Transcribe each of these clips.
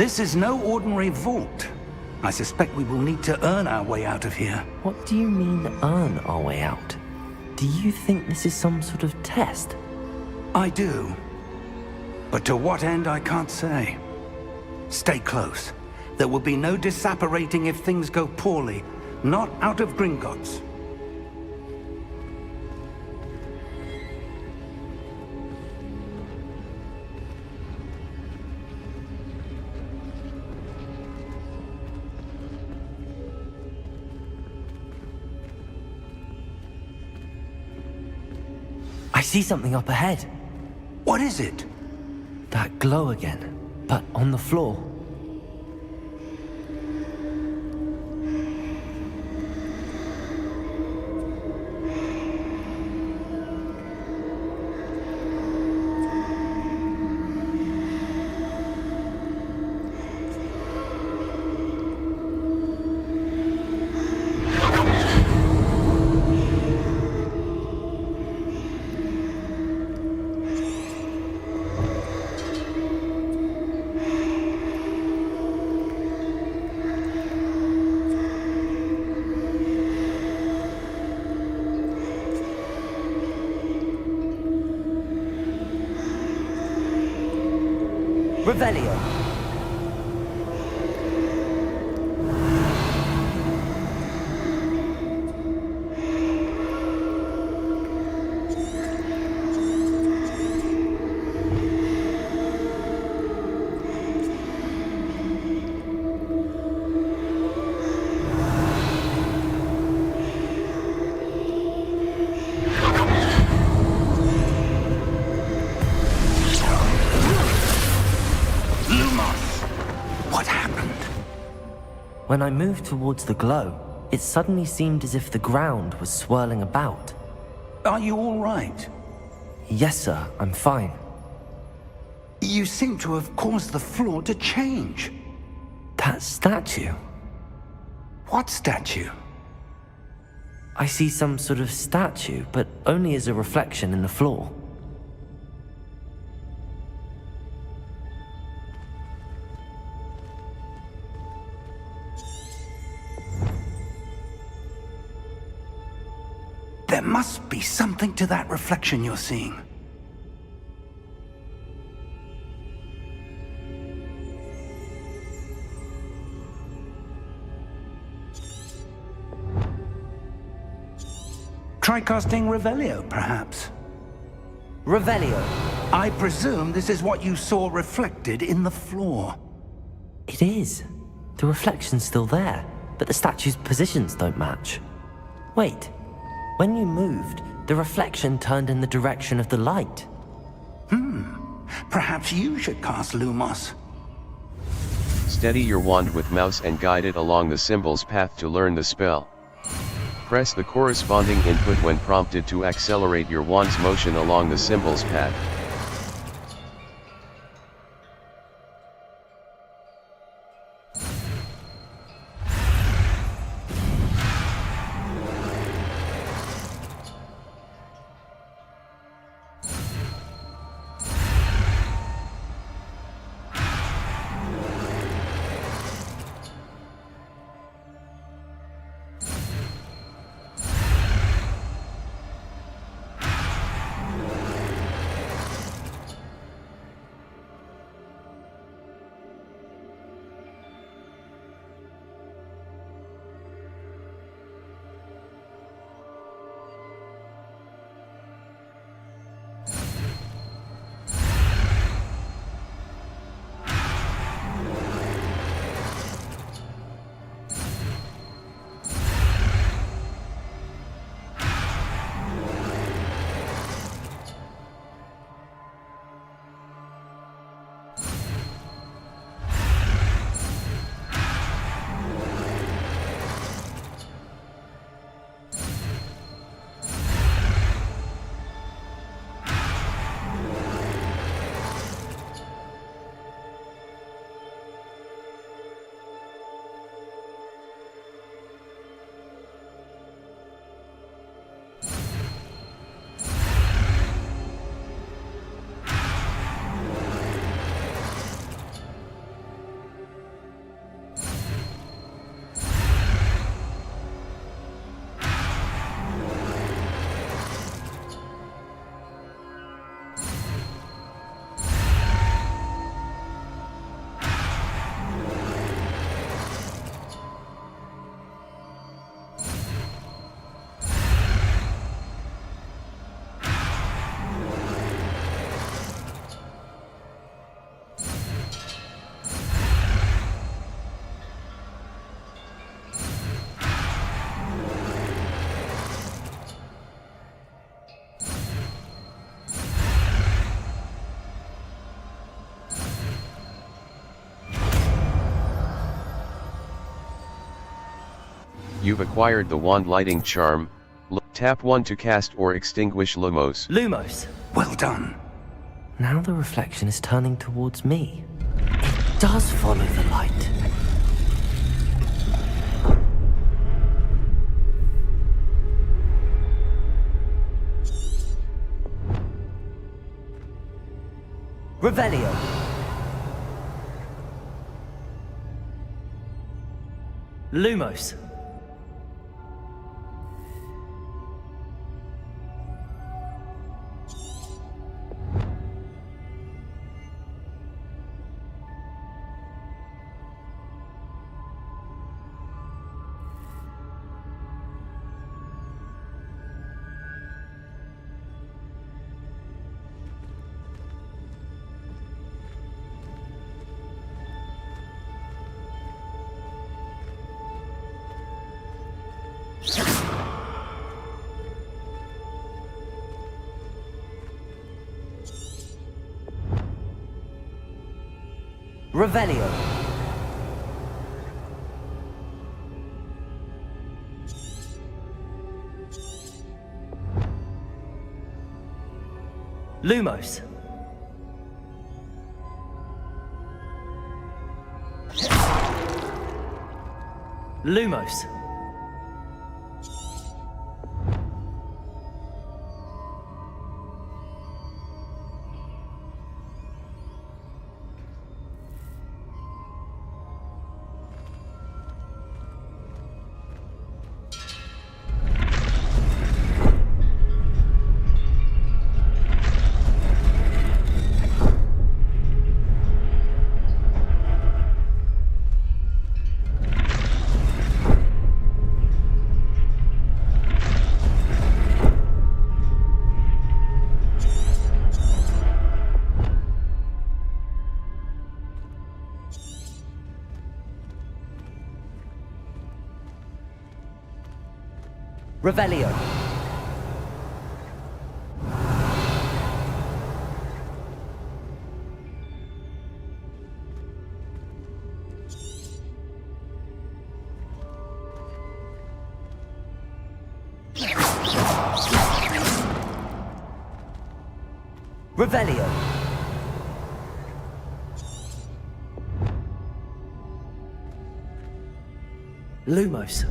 This is no ordinary vault. I suspect we will need to earn our way out of here. What do you mean, earn our way out? Do you think this is some sort of test? I do. But to what end, I can't say. Stay close. There will be no disapparating if things go poorly. Not out of Gringotts. I see something up ahead. What is it? That glow again, but on the floor. Revelio. When I moved towards the glow, it suddenly seemed as if the ground was swirling about. Are you all right? Yes, sir, I'm fine. You seem to have caused the floor to change. That statue? What statue? I see some sort of statue, but only as a reflection in the floor. There must be something to that reflection you're seeing. Try casting Revelio, perhaps. Revelio. I presume this is what you saw reflected in the floor. It is. The reflection's still there, but the statue's positions don't match. Wait. When you moved, the reflection turned in the direction of the light. Perhaps you should cast Lumos. Steady your wand with mouse and guide it along the symbol's path to learn the spell. Press the corresponding input when prompted to accelerate your wand's motion along the symbol's path. You've acquired the wand lighting charm. Tap 1 to cast or extinguish Lumos. Lumos! Well done. Now the reflection is turning towards me. It does follow the light. Revelio. Lumos. Revelio. Lumos. Lumos. Revelio. Revelio. Lumos.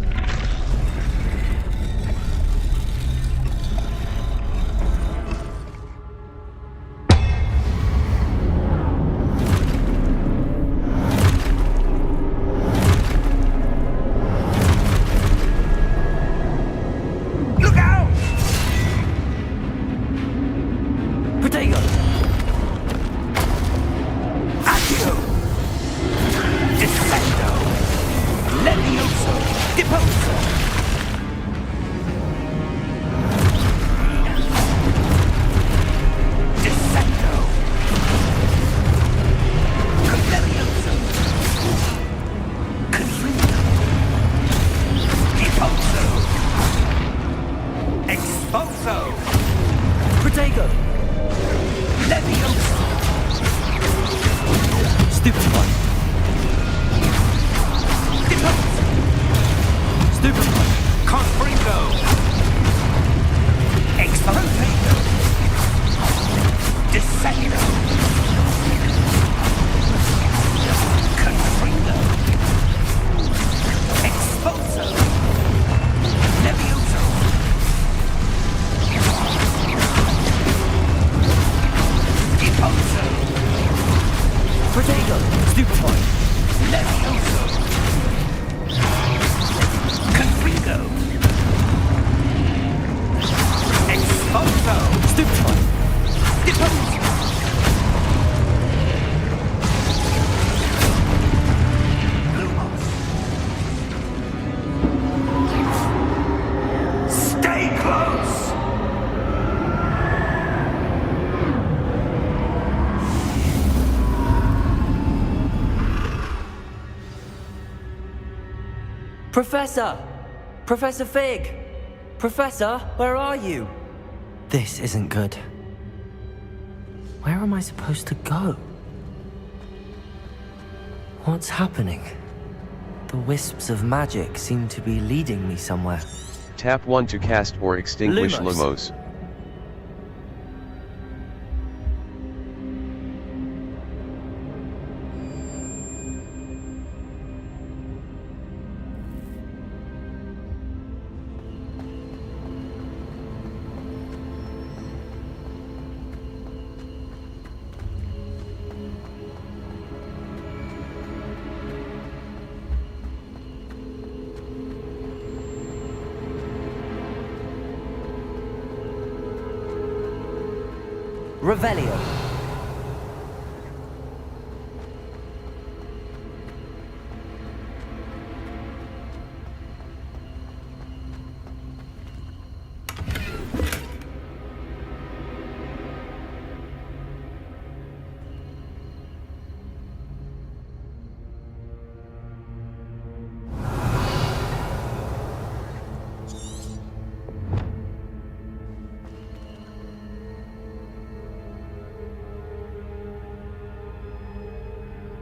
Professor! Professor Fig! Professor, where are you? This isn't good. Where am I supposed to go? What's happening? The wisps of magic seem to be leading me somewhere. Tap 1 to cast or extinguish Lumos. Lumos. Revelio.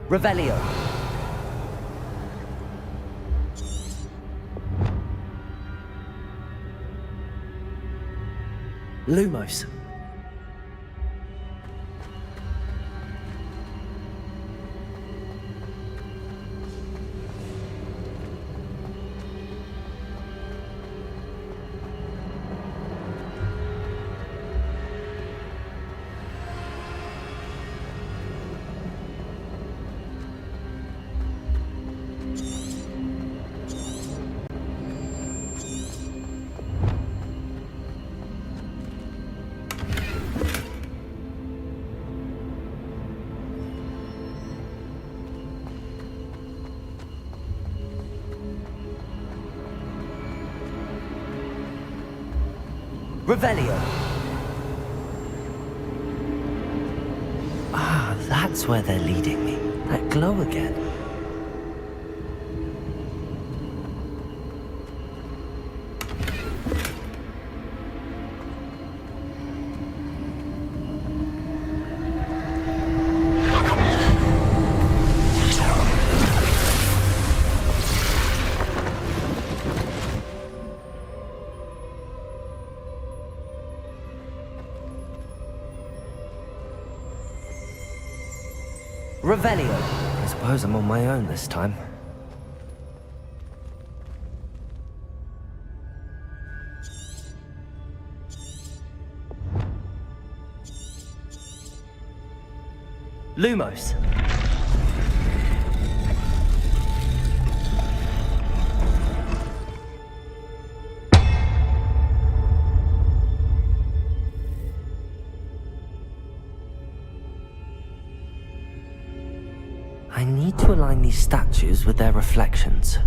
Revelio. Lumos. Revelio. Ah, that's where they're leading me. That glow again. Revelio. I suppose I'm on my own this time. Lumos. I need to align these statues with their reflections.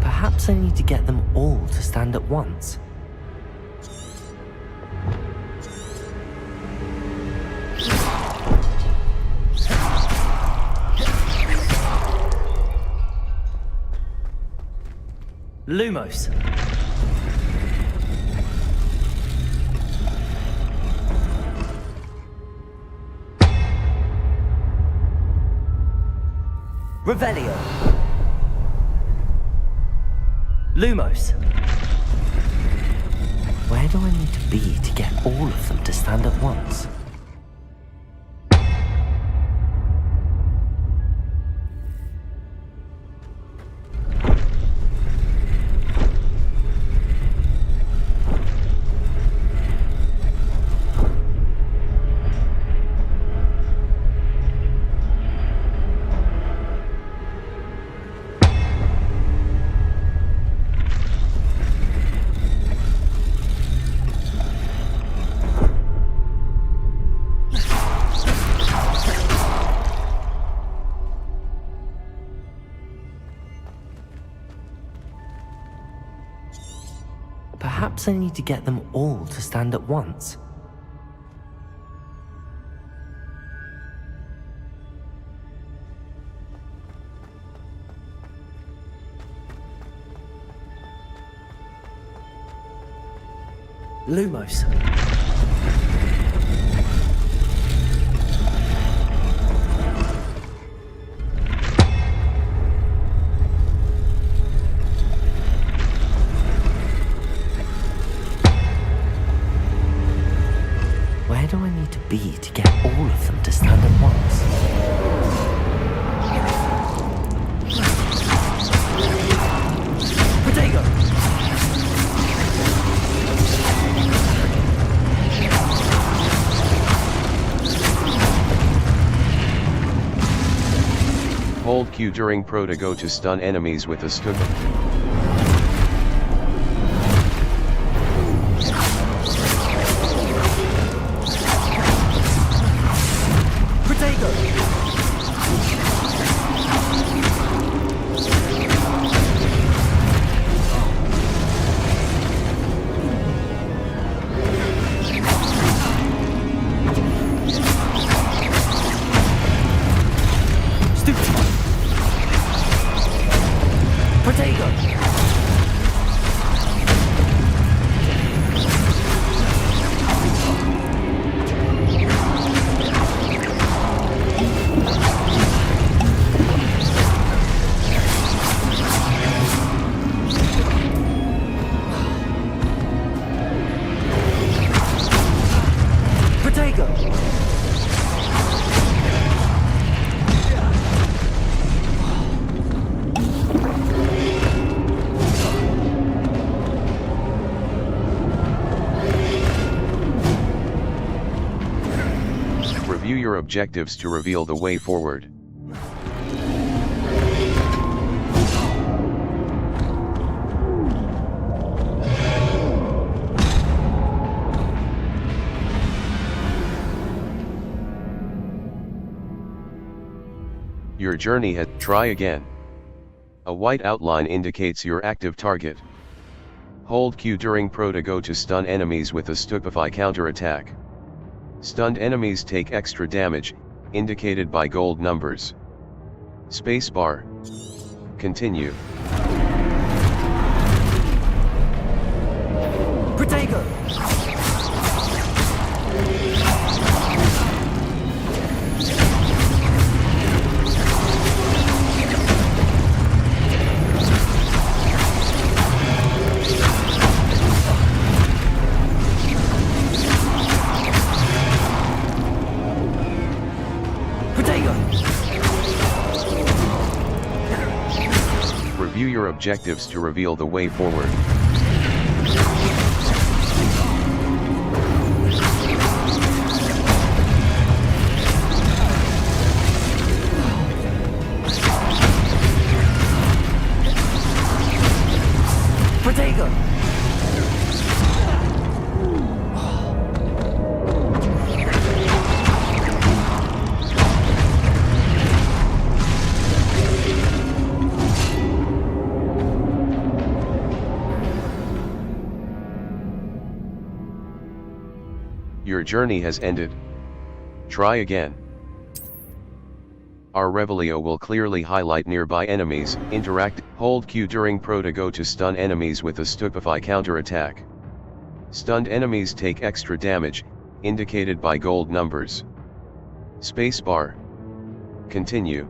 Perhaps I need to get them all to stand at once. Lumos. Revelio. Lumos. Where do I need to be to get all of them to stand at once? Perhaps I need to get them all to stand at once. Lumos. Where do I need to be to get all of them to stand at once? Potato! Hold Q during Pro to go to stun enemies with a stupa. Review your objectives to reveal the way forward. Your journey has... Try again. A white outline indicates your active target. Hold Q during Pro to go to stun enemies with a stupefy counterattack. Stunned enemies take extra damage, indicated by gold numbers. Spacebar. Continue. Protego! Review your objectives to reveal the way forward. Protego! Your journey has ended. Try again. Our Revelio will clearly highlight nearby enemies. Interact. Hold Q during Pro to go to stun enemies with a stupefy counterattack. Stunned enemies take extra damage, indicated by gold numbers. Spacebar. Continue.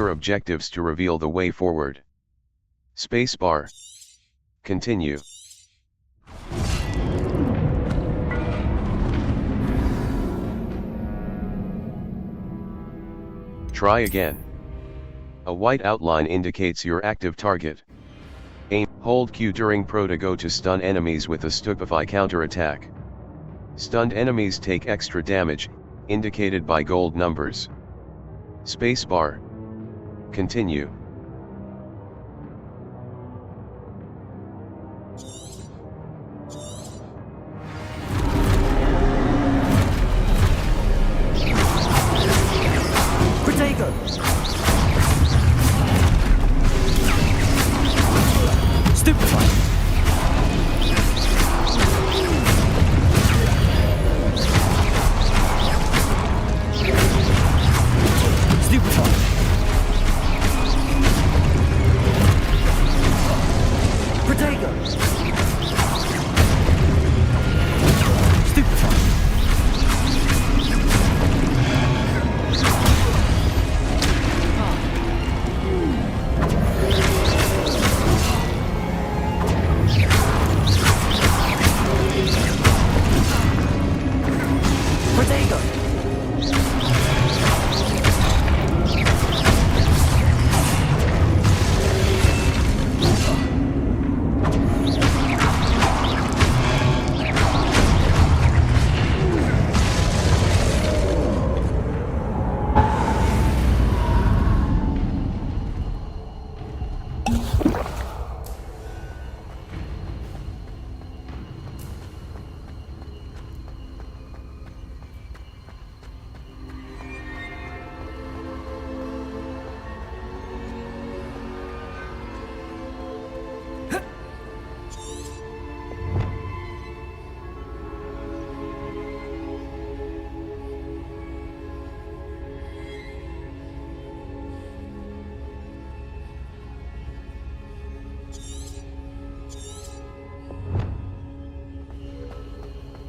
other objectives to reveal the way forward. Spacebar. Continue. Try again. A white outline indicates your active target. Aim. Hold Q during Pro to go to stun enemies with a Stupefy counterattack. Stunned enemies take extra damage, indicated by gold numbers. Spacebar. Continue.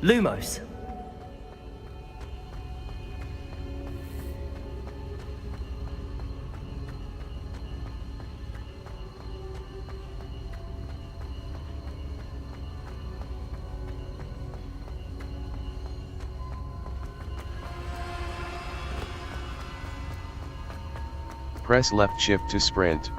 Lumos. Press left shift to sprint.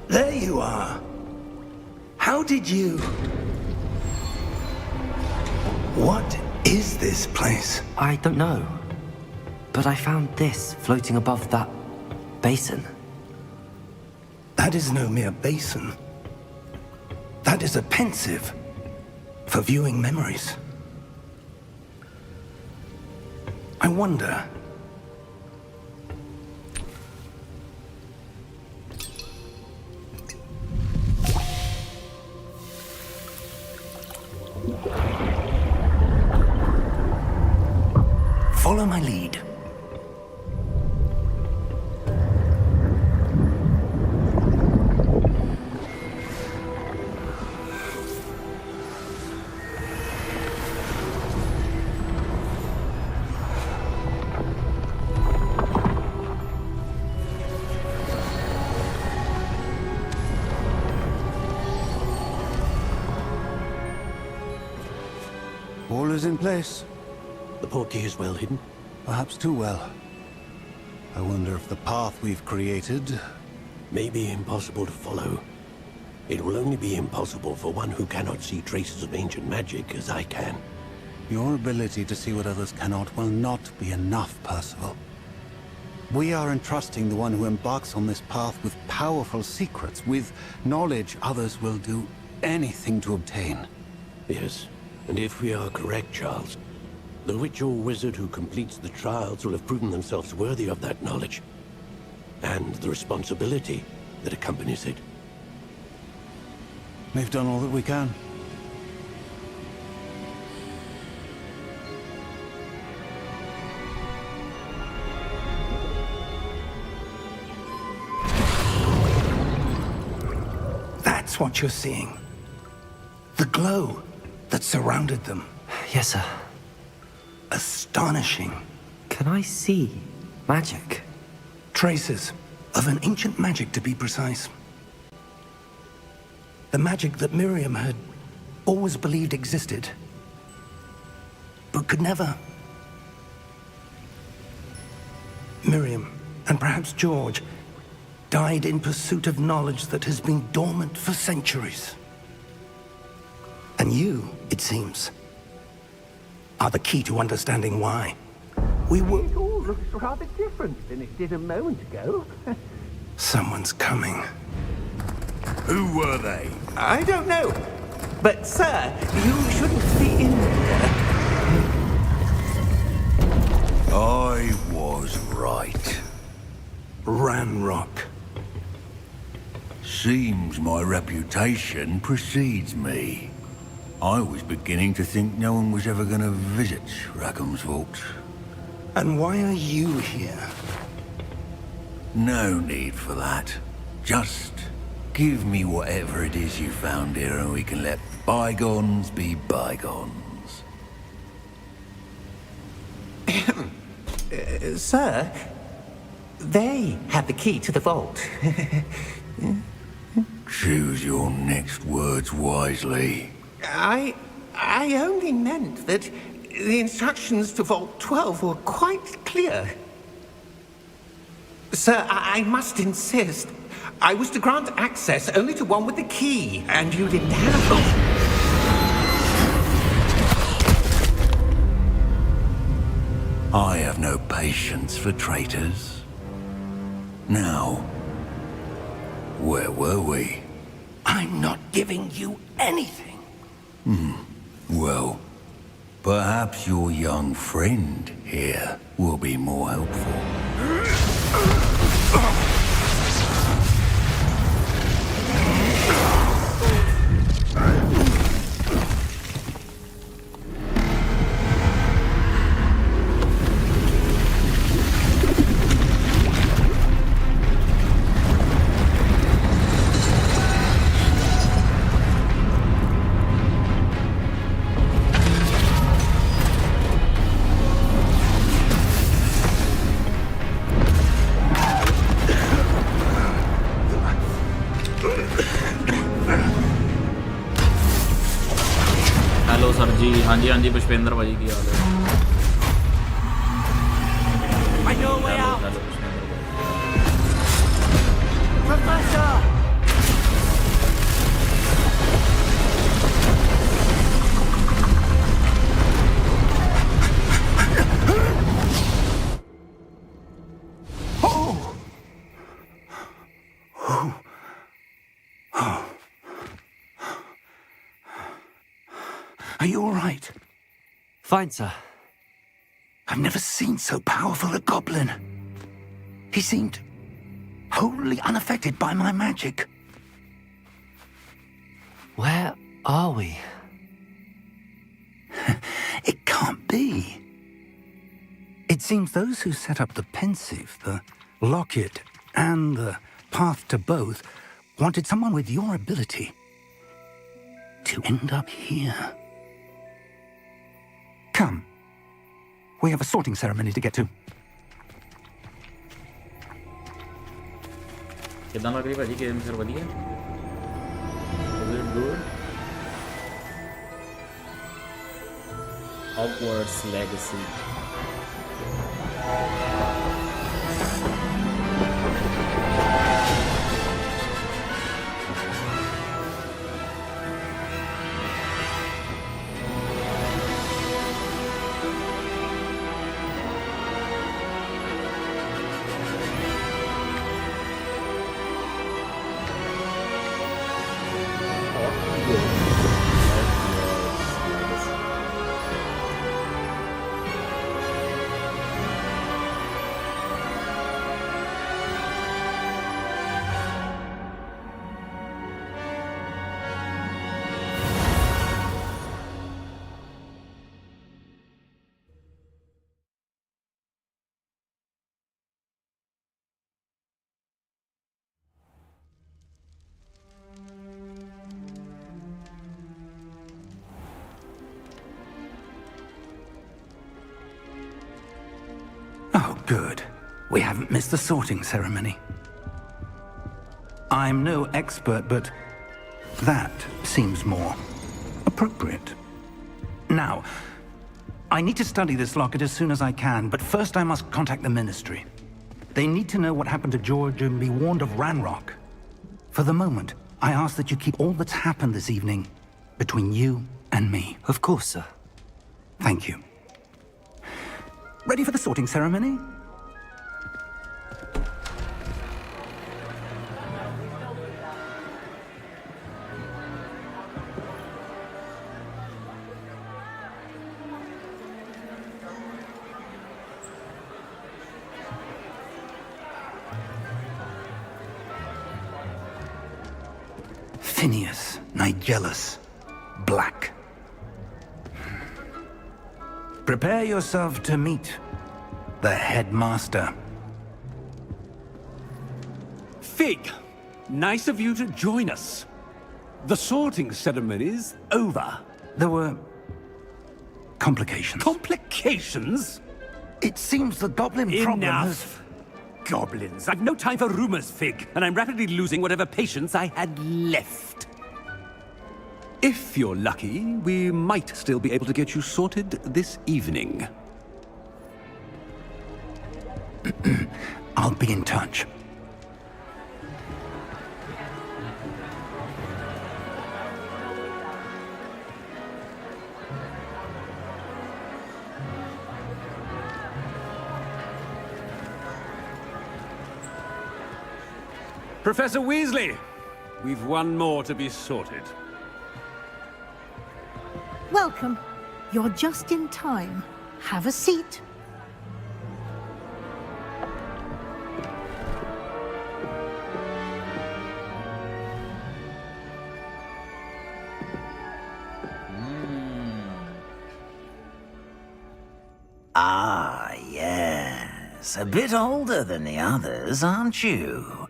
There you are. How did you... What is this place? I don't know. But I found this floating above that basin. That is no mere basin. That is a pensive for viewing memories. I wonder... Follow my lead. All is in place. The portkey is well hidden. Perhaps too well. I wonder if the path we've created... May be impossible to follow. It will only be impossible for one who cannot see traces of ancient magic as I can. Your ability to see what others cannot will not be enough, Percival. We are entrusting the one who embarks on this path with powerful secrets, with knowledge others will do anything to obtain. Yes, and if we are correct, Charles, the witch or wizard who completes the trials will have proven themselves worthy of that knowledge, and the responsibility that accompanies it. We've done all that we can. That's what you're seeing. The glow that surrounded them. Yes, sir. Astonishing. Can I see magic? Traces of an ancient magic, to be precise. The magic that Miriam had always believed existed, but could never. Miriam, and perhaps George, died in pursuit of knowledge that has been dormant for centuries. And you, it seems, are the key to understanding why. We were... It all looks rather different than it did a moment ago. Someone's coming. Who were they? I don't know. But, sir, you shouldn't be in there. I was right. Ranrock. Seems my reputation precedes me. I was beginning to think no one was ever going to visit Rackham's vault. And why are you here? No need for that. Just give me whatever it is you found here and we can let bygones be bygones. Sir, they had the key to the vault. Choose your next words wisely. I only meant that the instructions to Vault 12 were quite clear. Sir, I must insist. I was to grant access only to one with the key, and you didn't have them. I have no patience for traitors. Now, where were we? I'm not giving you anything. Well, perhaps your young friend here will be more helpful. Hello sir जी हाँ जी पुष्पेंद्र भाजी की हाल है hello Pushpendra Are you all right? Fine, sir. I've never seen so powerful a goblin. He seemed wholly unaffected by my magic. Where are we? It can't be. It seems those who set up the pensive, the locket, and the path to both wanted someone with your ability to end up here. Come. We have a sorting ceremony to get to. कितना लग रही भाजी game sir बढ़िया Is it good? Hogwarts Legacy good. We haven't missed the sorting ceremony. I'm no expert, but that seems more appropriate. Now, I need to study this locket as soon as I can, but first I must contact the Ministry. They need to know what happened to George and be warned of Ranrock. For the moment, I ask that you keep all that's happened this evening between you and me. Of course, sir. Thank you. Ready for the sorting ceremony? Phineas, Nigellus, Black. Prepare yourself to meet the headmaster. Fig, nice of you to join us. The sorting ceremony's over. There were complications. Complications? It seems the goblin problem has... Enough! Goblins. I've no time for rumors, Fig, and I'm rapidly losing whatever patience I had left. If you're lucky, we might still be able to get you sorted this evening. I'll be in touch. Professor Weasley, we've one more to be sorted. Welcome. You're just in time. Have a seat. Ah, yes. A bit older than the others, aren't you?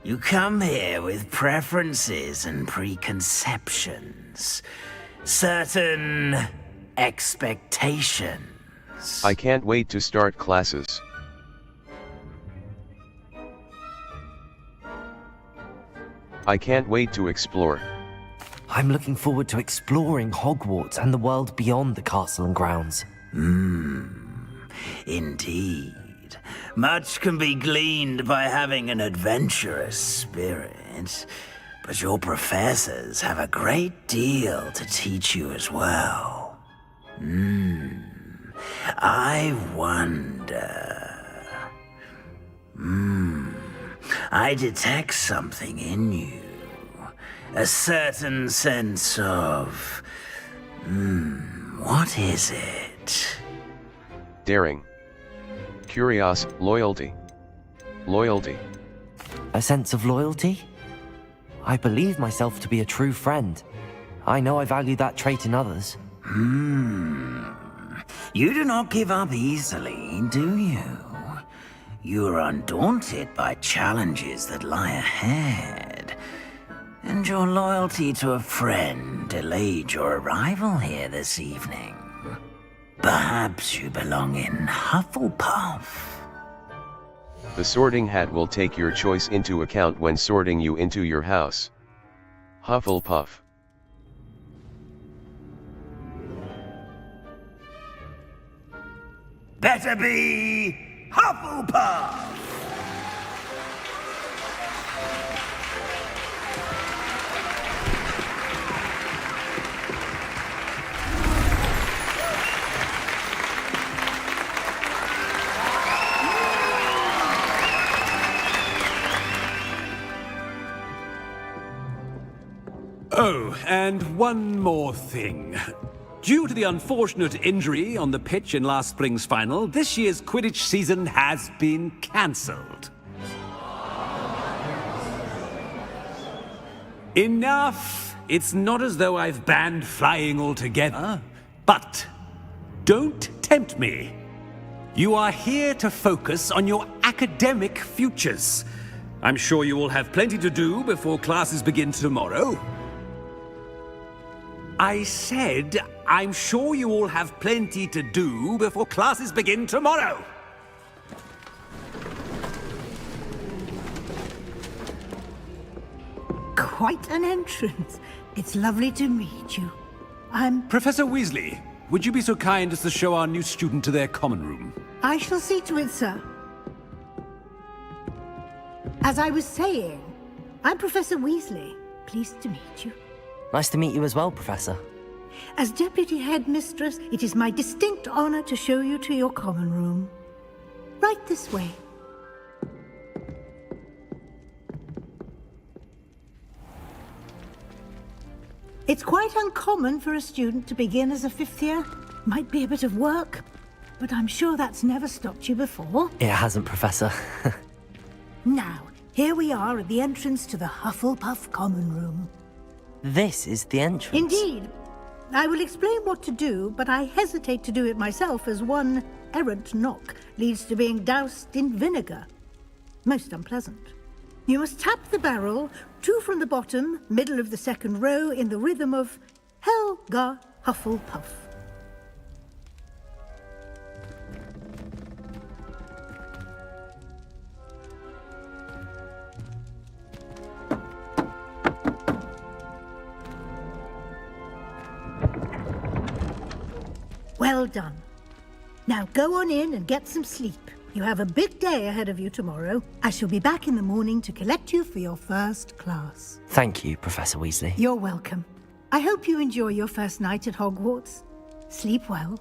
You come here with preferences and preconceptions. Certain expectations. I can't wait to start classes. I can't wait to explore. I'm looking forward to exploring Hogwarts and the world beyond the castle and grounds. Indeed. Much can be gleaned by having an adventurous spirit, but your professors have a great deal to teach you as well. I wonder... I detect something in you. A certain sense of... what is it? Daring. Loyalty. Loyalty. A sense of loyalty? I believe myself to be a true friend. I know I value that trait in others. You do not give up easily, do you? You are undaunted by challenges that lie ahead. And your loyalty to a friend delayed your arrival here this evening. Perhaps you belong in Hufflepuff. The sorting hat will take your choice into account when sorting you into your house. Hufflepuff. Better be Hufflepuff! Oh, and one more thing. Due to the unfortunate injury on the pitch in last spring's final, this year's Quidditch season has been cancelled. Enough! It's not as though I've banned flying altogether, but don't tempt me. You are here to focus on your academic futures. I'm sure you will have plenty to do before classes begin tomorrow. I said, I'm sure you all have plenty to do before classes begin tomorrow. quite an entrance. It's lovely to meet you. Professor Weasley, would you be so kind as to show our new student to their common room? I shall see to it, sir. As I was saying, I'm Professor Weasley. Pleased to meet you. Nice to meet you as well, Professor. As Deputy Headmistress, it is my distinct honor to show you to your common room. Right this way. It's quite uncommon for a student to begin as a fifth year. Might be a bit of work, but I'm sure that's never stopped you before. It hasn't, Professor. Now, here we are at the entrance to the Hufflepuff common room. This is the entrance. Indeed. I will explain what to do, but I hesitate to do it myself as one errant knock leads to being doused in vinegar. Most unpleasant. You must tap the barrel, 2 from the bottom, middle of the second row, in the rhythm of Helga Hufflepuff. Well done. Now go on in and get some sleep. You have a big day ahead of you tomorrow. I shall be back in the morning to collect you for your first class. Thank you, Professor Weasley. You're welcome. I hope you enjoy your first night at Hogwarts. Sleep well.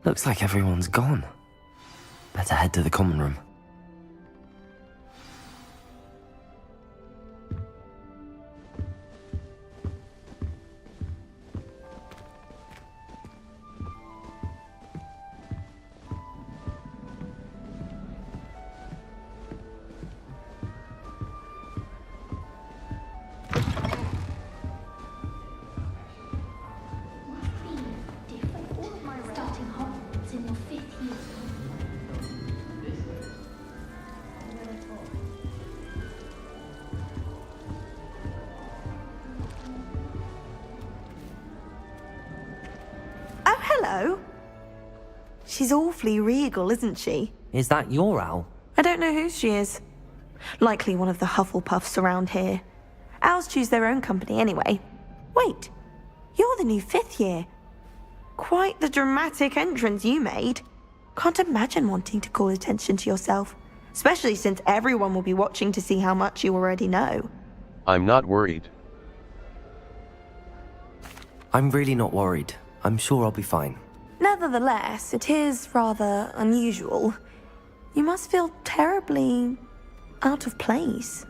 Looks like everyone's gone. Better head to the common room. Hello. She's awfully regal, isn't she? Is that your owl? I don't know whose she is. Likely one of the Hufflepuffs around here. Owls choose their own company anyway. Wait, you're the new 5th year. Quite the dramatic entrance you made. Can't imagine wanting to call attention to yourself, especially since everyone will be watching to see how much you already know. I'm not worried. I'm really not worried. I'm sure I'll be fine. Nevertheless, it is rather unusual. You must feel terribly out of place.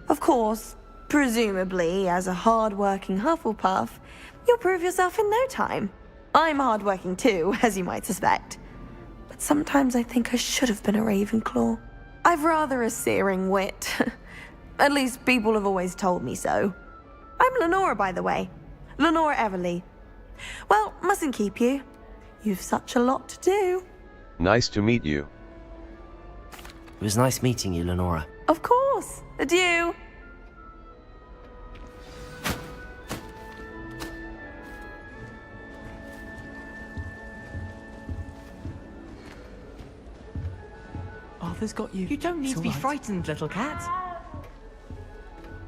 Of course, presumably, as a hard-working Hufflepuff, you'll prove yourself in no time. I'm hard-working too, as you might suspect. But sometimes I think I should have been a Ravenclaw. I've rather a searing wit. At least people have always told me so. I'm Lenora, by the way. Lenora Everly. Well, mustn't keep you. You've such a lot to do. Nice to meet you. It was nice meeting you, Lenora. Of course. Adieu. Arthur's got you. You don't need to be frightened, little cat.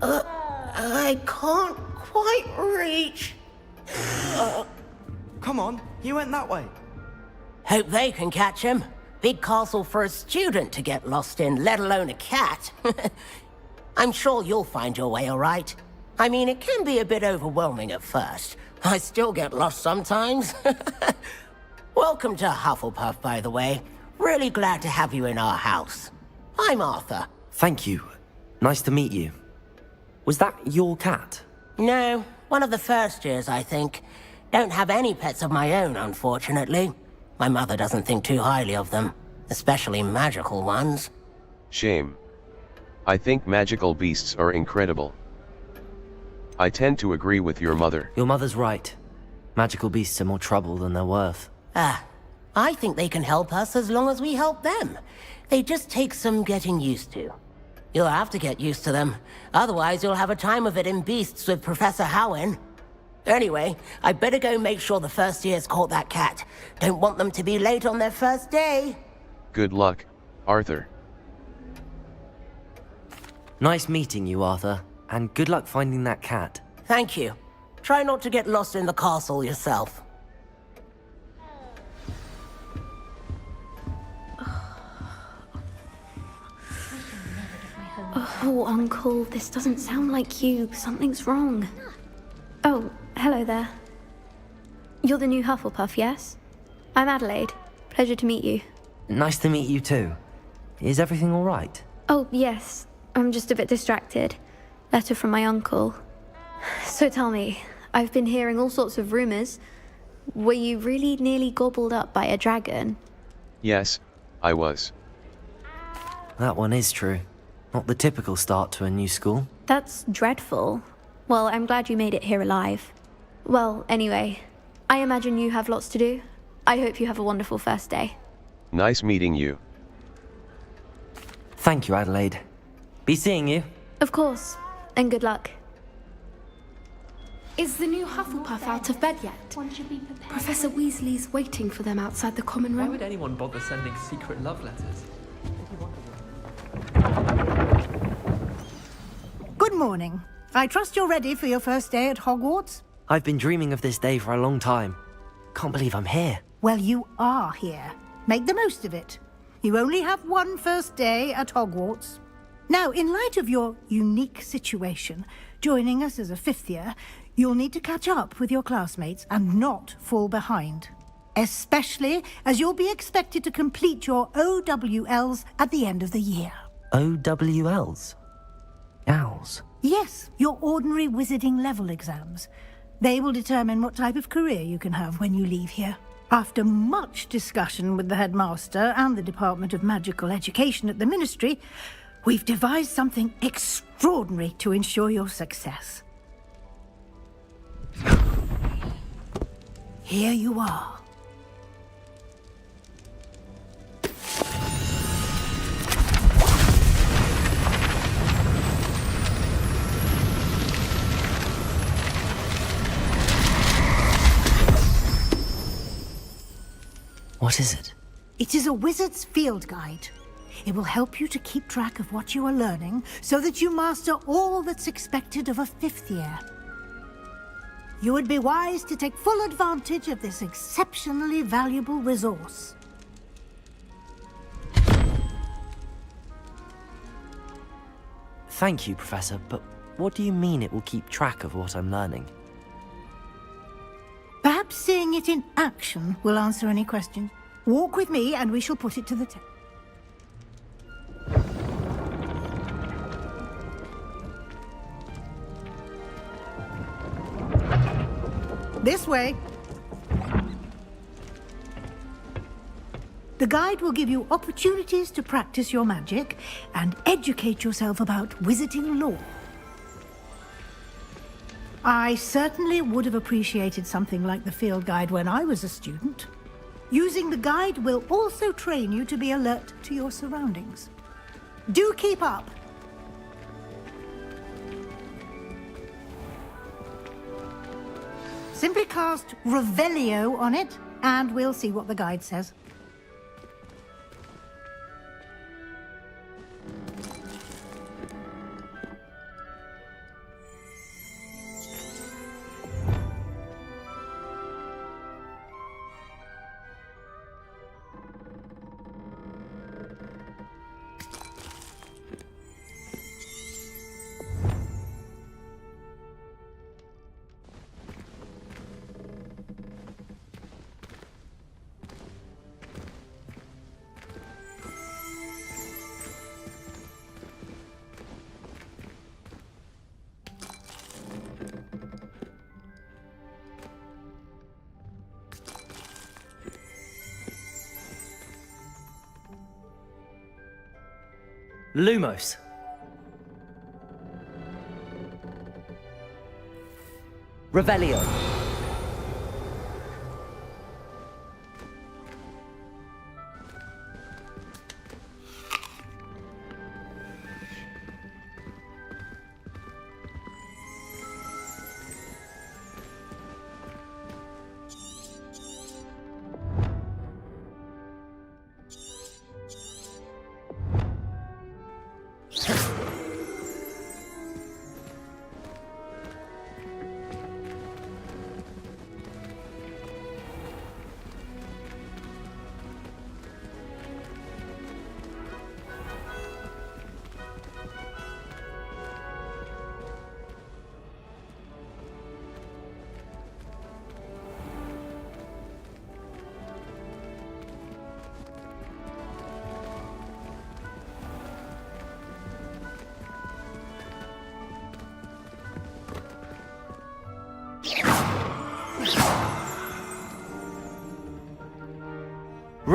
I can't quite reach. Come on, he went that way. Hope they can catch him. Big castle for a student to get lost in, let alone a cat. I'm sure you'll find your way all right. I mean, it can be a bit overwhelming at first. I still get lost sometimes. Welcome to Hufflepuff, by the way. Really glad to have you in our house. I'm Arthur. Thank you. Nice to meet you. Was that your cat? No, one of the first years, I think. Don't have any pets of my own, unfortunately. My mother doesn't think too highly of them, especially magical ones. Shame. I think magical beasts are incredible. I tend to agree with your mother. Your mother's right. Magical beasts are more trouble than they're worth. Ah, I think they can help us as long as we help them. They just take some getting used to. You'll have to get used to them. Otherwise, you'll have a time of it in Beasts with Professor Howen. Anyway, I better go make sure the first years caught that cat. Don't want them to be late on their first day. Good luck, Arthur. Nice meeting you, Arthur. And good luck finding that cat. Thank you. Try not to get lost in the castle yourself. Oh, Uncle, this doesn't sound like you. Something's wrong. Oh, hello there. You're the new Hufflepuff, yes? I'm Adelaide. Pleasure to meet you. Nice to meet you too. Is everything all right? Oh, yes. I'm just a bit distracted. Letter from my uncle. So tell me, I've been hearing all sorts of rumors. Were you really nearly gobbled up by a dragon? Yes, I was. That one is true. Not the typical start to a new school. That's dreadful. Well, I'm glad you made it here alive. Well, anyway, I imagine you have lots to do. I hope you have a wonderful first day. Nice meeting you. Thank you, Adelaide. Be seeing you. Of course, and good luck. Is the new Hufflepuff out of bed yet? Professor Weasley's waiting for them outside the common room. Why would anyone bother sending secret love letters? Good morning. I trust you're ready for your first day at Hogwarts? I've been dreaming of this day for a long time. Can't believe I'm here. Well, you are here. Make the most of it. You only have one first day at Hogwarts. Now, in light of your unique situation, joining us as a fifth year, you'll need to catch up with your classmates and not fall behind. Especially as you'll be expected to complete your OWLs at the end of the year. OWLs? Owls? Yes, your ordinary wizarding level exams. They will determine what type of career you can have when you leave here. After much discussion with the headmaster and the Department of Magical Education at the Ministry, we've devised something extraordinary to ensure your success. Here you are. What is it? It is a wizard's field guide. It will help you to keep track of what you are learning so that you master all that's expected of a fifth year. You would be wise to take full advantage of this exceptionally valuable resource. Thank you, Professor, but what do you mean it will keep track of what I'm learning? Perhaps seeing it in action will answer any questions. Walk with me and we shall put it to the test. This way. The guide will give you opportunities to practice your magic and educate yourself about wizarding lore. I certainly would have appreciated something like the field guide when I was a student. Using the guide will also train you to be alert to your surroundings. Do keep up! Simply cast Revelio on it, and we'll see what the guide says. Lumos. Revelio.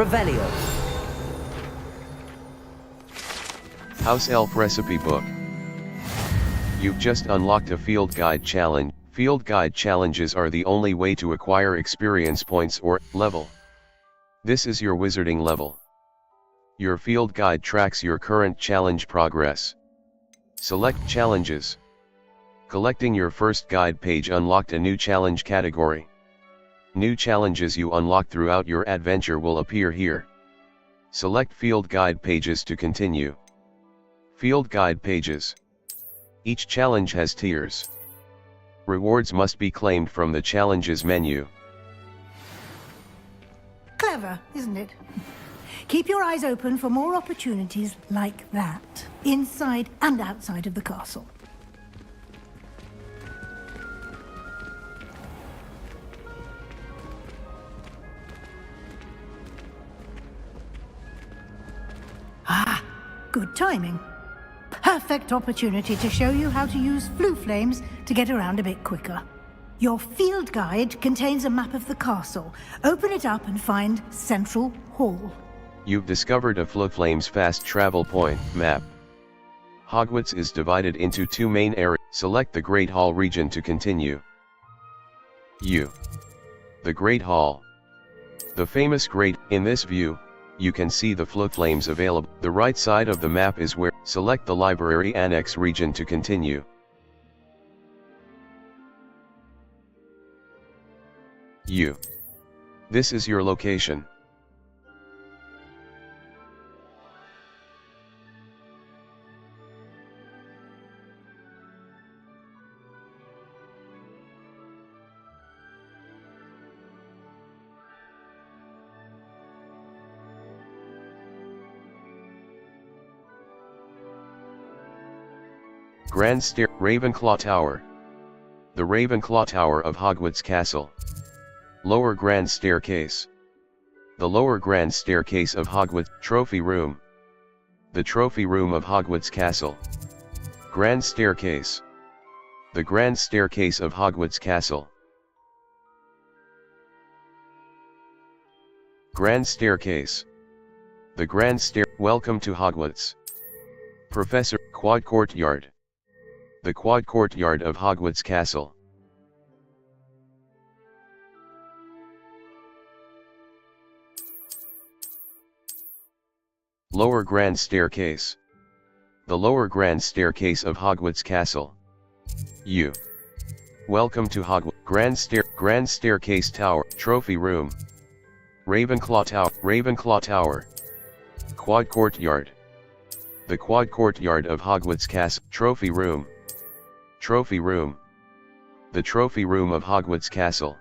Revelio. House Elf Recipe Book. You've just unlocked a Field Guide Challenge. Field Guide Challenges are the only way to acquire experience points or level. This is your wizarding level. Your Field Guide tracks your current challenge progress. Select Challenges. Collecting your first guide page unlocked a new challenge category. New challenges you unlock throughout your adventure will appear here. Select Field Guide Pages to continue. Field Guide Pages. Each challenge has tiers. Rewards must be claimed from the Challenges menu. Clever, isn't it? Keep your eyes open for more opportunities like that, inside and outside of the castle. Ah, good timing. Perfect opportunity to show you how to use flue flames to get around a bit quicker. Your field guide contains a map of the castle. Open it up and find Central Hall. You've discovered a Fluflame's fast travel point map. Hogwarts is divided into two main areas. Select the Great Hall region to continue. The Great Hall. The famous Great. In this view, you can see the Fluflames available. The right side of the map is where. Select the Library Annex region to continue. This is your location. Grand Stair, Ravenclaw Tower. The Ravenclaw Tower of Hogwarts Castle. Lower Grand Staircase. The Lower Grand Staircase of Hogwarts. Trophy Room. The Trophy Room of Hogwarts Castle. Grand Staircase. The Grand Staircase of Hogwarts Castle. Grand Staircase. The Grand Stair. Welcome to Hogwarts. Professor. Quad Courtyard. The Quad Courtyard of Hogwarts Castle. Lower Grand Staircase. The Lower Grand Staircase of Hogwarts Castle. Welcome to Hogwarts. Grand Staircase Tower. Trophy Room. Ravenclaw Tower. Ravenclaw Tower. Quad Courtyard. The Quad Courtyard of Hogwarts Castle. Trophy Room. Trophy Room. The Trophy Room of Hogwarts Castle.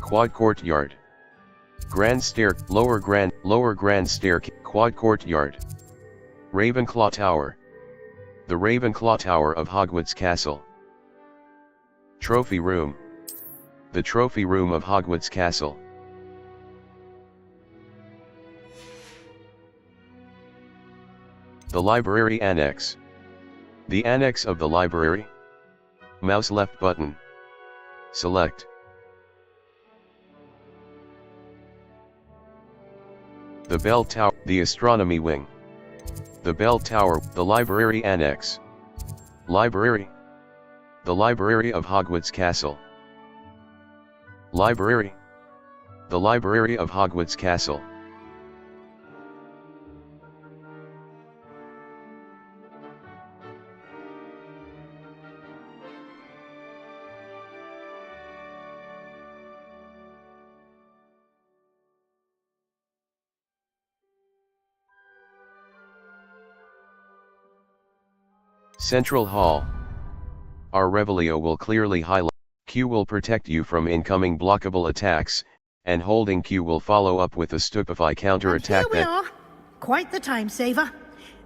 Quad Courtyard. Grand Stair. Lower Grand Staircase. Quad Courtyard. Ravenclaw Tower. The Ravenclaw Tower of Hogwarts Castle. Trophy Room. The Trophy Room of Hogwarts Castle. The Library Annex. The Annex of the Library. Mouse left button. Select. The Bell Tower. The Astronomy Wing. The Bell Tower. The Library Annex. Library. The Library of Hogwarts Castle. Library. The Library of Hogwarts Castle. Central Hall. Our Revelio will clearly highlight. Q will protect you from incoming blockable attacks, and holding Q will follow up with a Stupefy counter-attack that... Here we are. Quite the time saver.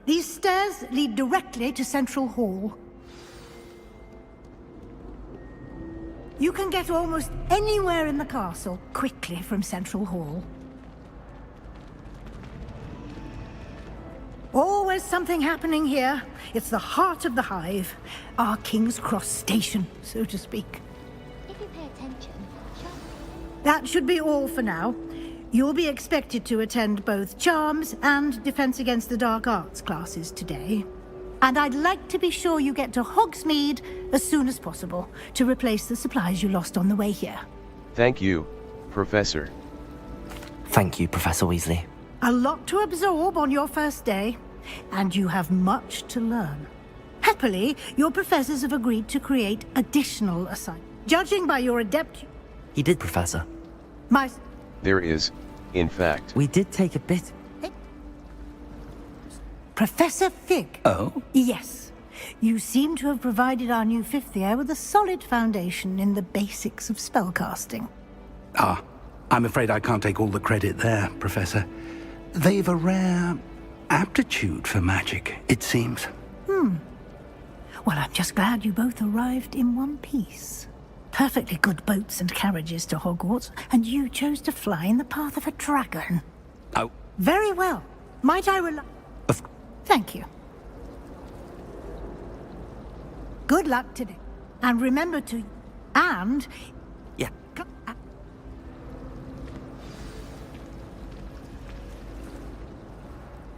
These stairs lead directly to Central Hall. You can get almost anywhere in the castle quickly from Central Hall. Always always something happening here. It's the heart of the hive. Our King's Cross station, so to speak. If you pay attention, That should be all for now. You'll be expected to attend both Charms and Defense Against the Dark Arts classes today. And I'd like to be sure you get to Hogsmeade as soon as possible to replace the supplies you lost on the way here. Thank you, Professor. Thank you, Professor Weasley. A lot to absorb on your first day, and you have much to learn. Happily, your professors have agreed to create additional assignments. Judging by your adept... He did, Professor. There is, in fact. We did take a bit... Professor Fig. Oh? Yes. You seem to have provided our new fifth year with a solid foundation in the basics of spellcasting. Ah, I'm afraid I can't take all the credit there, Professor. They've a rare aptitude for magic, it seems. Well, I'm just glad you both arrived in one piece. Perfectly good boats and carriages to Hogwarts, and you chose to fly in the path of a dragon. Oh. Very well. Might I rely... Thank you. Good luck today. And remember to... And... Yeah.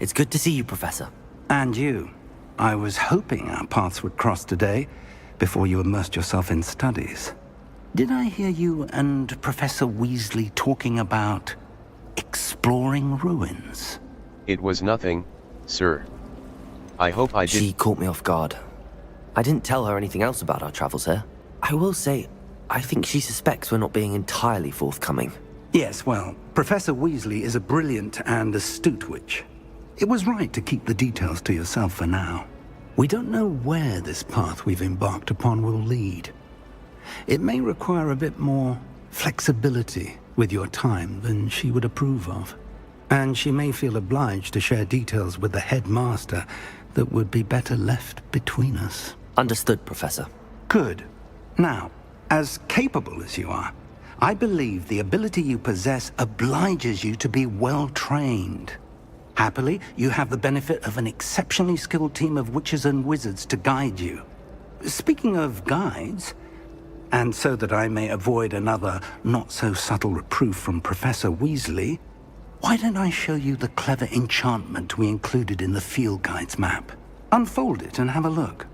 It's good to see you, Professor. And you. I was hoping our paths would cross today, before you immersed yourself in studies. Did I hear you and Professor Weasley talking about exploring ruins? It was nothing, sir. I hope I did. She caught me off guard. I didn't tell her anything else about our travels here. I will say, I think she suspects we're not being entirely forthcoming. Yes, well, Professor Weasley is a brilliant and astute witch. It was right to keep the details to yourself for now. We don't know where this path we've embarked upon will lead. It may require a bit more flexibility with your time than she would approve of. And she may feel obliged to share details with the headmaster that would be better left between us. Understood, Professor. Good. Now, as capable as you are, I believe the ability you possess obliges you to be well trained. Happily, you have the benefit of an exceptionally skilled team of witches and wizards to guide you. Speaking of guides, and so that I may avoid another not-so-subtle reproof from Professor Weasley, why don't I show you the clever enchantment we included in the field guide's map? Unfold it and have a look.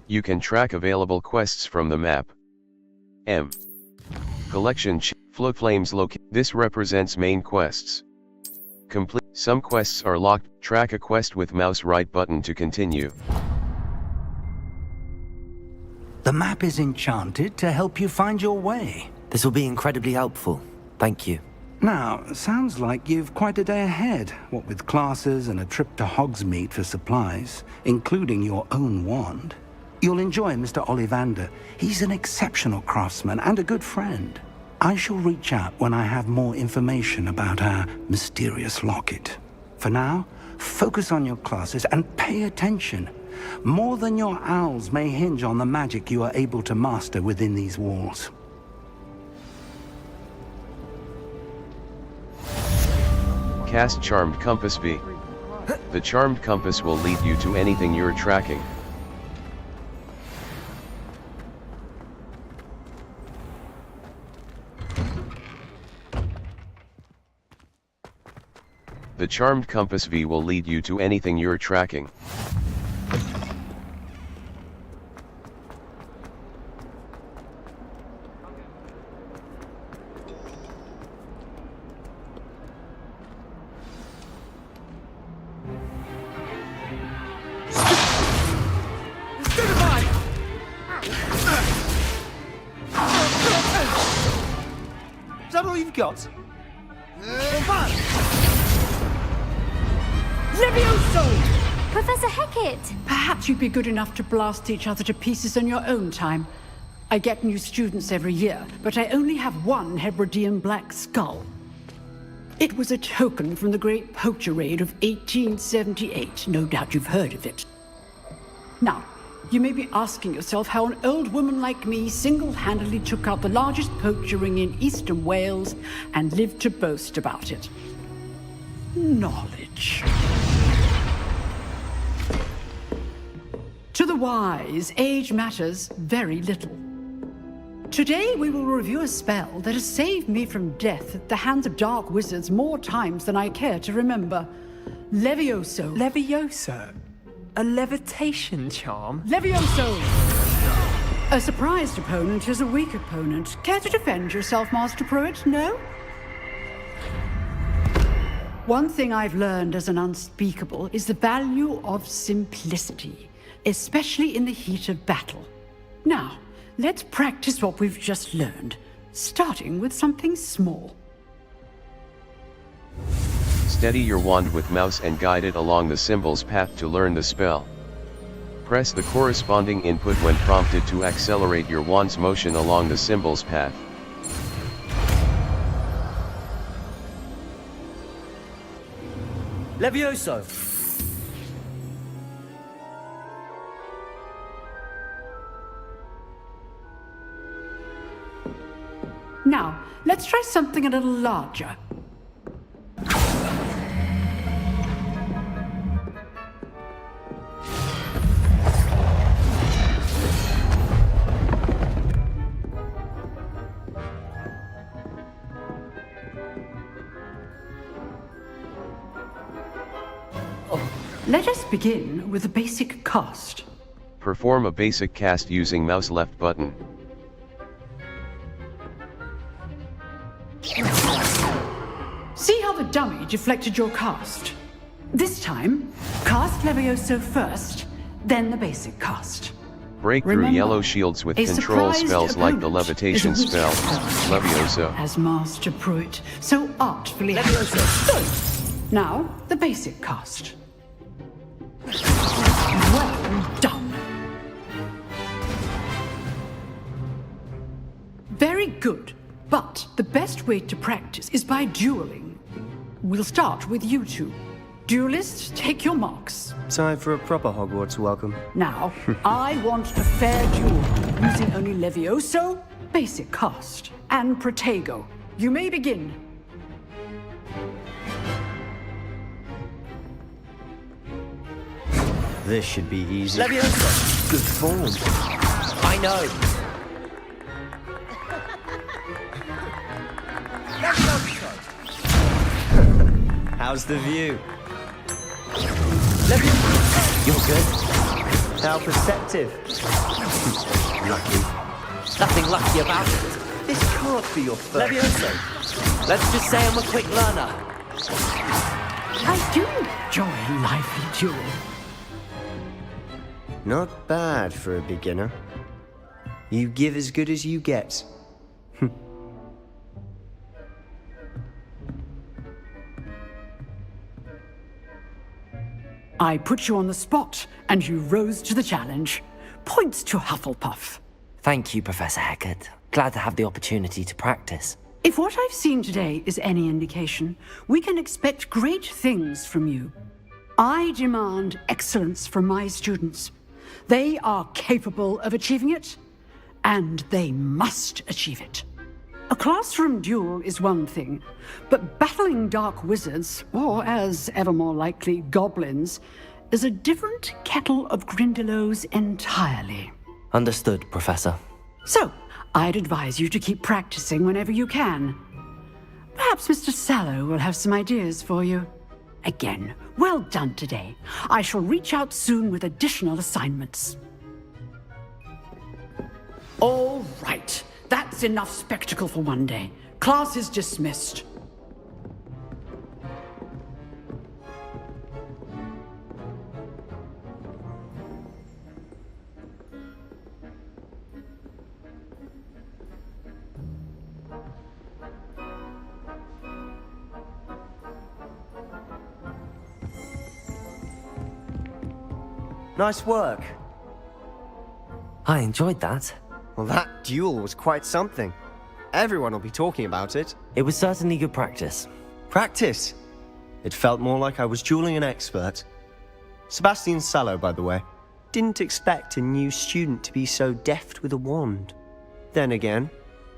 You can track available quests from the map. M. Collection Float Flames This represents main quests. Complete. Some quests are locked. Track a quest with mouse right button to continue. The map is enchanted to help you find your way. This will be incredibly helpful. Thank you. Now, sounds like you've quite a day ahead, what with classes and a trip to Hogsmeade for supplies, including your own wand. You'll enjoy Mr. Ollivander. He's an exceptional craftsman and a good friend. I shall reach out when I have more information about our mysterious locket. For now, focus on your classes and pay attention. More than your owls may hinge on the magic you are able to master within these walls. Cast Charmed Compass V. The Charmed Compass will lead you to anything you're tracking. The Charmed Compass V will lead you to anything you're tracking. Is that all you've got? Levioso! Professor Hecat! Perhaps you'd be good enough to blast each other to pieces in your own time. I get new students every year, but I only have one Hebridean black skull. It was a token from the Great Poacher Raid of 1878. No doubt you've heard of it. Now, you may be asking yourself how an old woman like me single-handedly took out the largest poacher ring in eastern Wales and lived to boast about it. knowledge. To the wise, age matters very little. Today we will review a spell that has saved me from death at the hands of dark wizards more times than I care to remember. Levioso. Levioso? A levitation charm? Levioso! A surprised opponent is a weak opponent. Care to defend yourself, Master Pruitt? No? One thing I've learned as an unspeakable is the value of simplicity, especially in the heat of battle. Now, let's practice what we've just learned, starting with something small. Steady your wand with mouse and guide it along the symbol's path to learn the spell. Press the corresponding input when prompted to accelerate your wand's motion along the symbol's path. Levioso! Now, let's try something a little larger. Let us begin with a basic cast. Perform a basic cast using mouse left button. See how the dummy deflected your cast? This time, cast Levioso first, then the basic cast. Break through Remember, yellow shields with a control surprised spells like the opponent levitation is a spell, wizard Levioso. as Master Pruitt so artfully Levioso. Now, the basic cast. Well done. Very good. But the best way to practice is by dueling. We'll start with you two. Duelists, take your marks. Time for a proper Hogwarts welcome. Now, I want a fair duel, using only Levioso, basic cast, and Protego. You may begin. This should be easy. Levioso! Good form. I know! How's the view? You're good. How perceptive. Lucky. Nothing lucky about it. This can't be your first. Levioso! Let's just say I'm a quick learner. I do enjoy a lively duel. Not bad for a beginner. You give as good as you get. I put you on the spot, and you rose to the challenge. Points to Hufflepuff. Thank you, Professor Hecat. Glad to have the opportunity to practice. If what I've seen today is any indication, we can expect great things from you. I demand excellence from my students. They are capable of achieving it, and they must achieve it. A classroom duel is one thing, but battling dark wizards, or as ever more likely, goblins, is a different kettle of Grindylows entirely. Understood, Professor. So, I'd advise you to keep practicing whenever you can. Perhaps Mr. Sallow will have some ideas for you. Again, well done today. I shall reach out soon with additional assignments. All right. That's enough spectacle for one day. Class is dismissed. Nice work. I enjoyed that. Well, that duel was quite something. Everyone will be talking about it. It was certainly good practice. Practice? It felt more like I was dueling an expert. Sebastian Sallow, by the way. Didn't expect a new student to be so deft with a wand. Then again,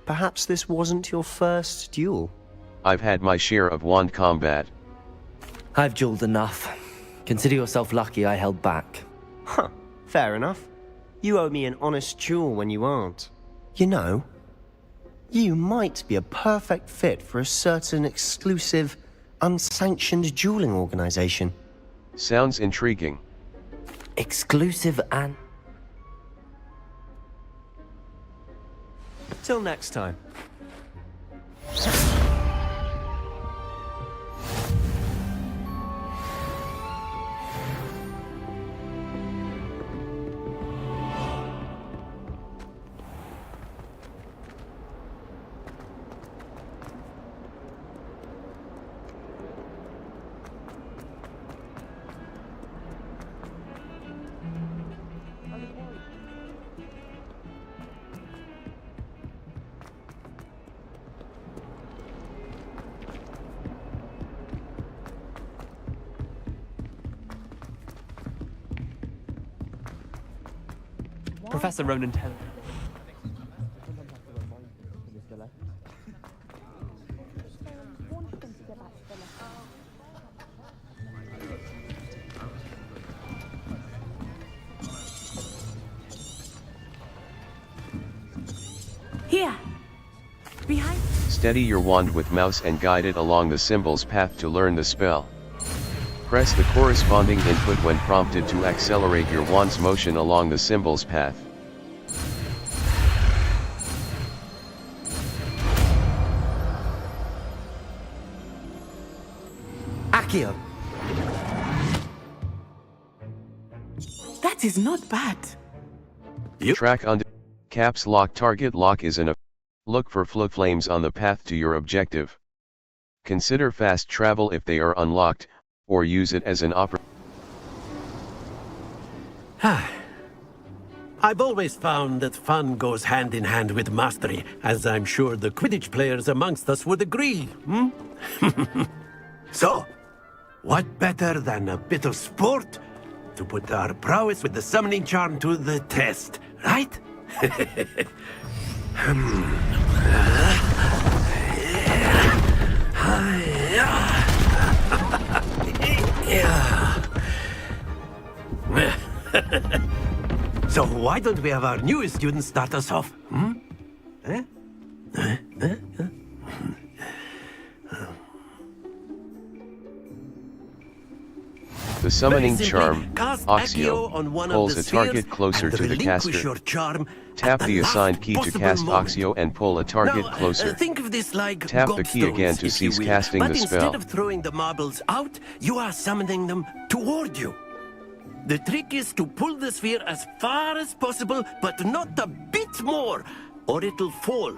perhaps this wasn't your first duel. I've had my share of wand combat. I've jeweled enough. Consider yourself lucky I held back. Huh, fair enough. You owe me an honest jewel when you aren't. You know, you might be a perfect fit for a certain exclusive, unsanctioned dueling organization. Sounds intriguing. Exclusive and... Till next time. Professor Ronan Taylor. Here. Behind. Steady your wand with mouse and guide it along the symbol's path to learn the spell. Press the corresponding input when prompted to accelerate your wand's motion along the symbol's path. Accio! That is not bad. Track under caps lock. Target lock is an look for flow flames on the path to your objective. Consider fast travel if they are unlocked, or use it as an I've always found that fun goes hand in hand with mastery, as I'm sure the Quidditch players amongst us would agree, So, what better than a bit of sport to put our prowess with the summoning charm to the test, right? So why don't we have our newest student start us off? The summoning charm, cast Accio, on one pulls of a the target spheres closer and to the relinquish caster. your charm Tap at the last assigned key to possible cast moment. Accio and pull a target Now, closer. Think of this like Tap the key again to gobstones, if you cease will. casting but the spell. instead of throwing the marbles out, you are summoning them toward you. The trick is to pull the sphere as far as possible, but not a bit more, or it'll fall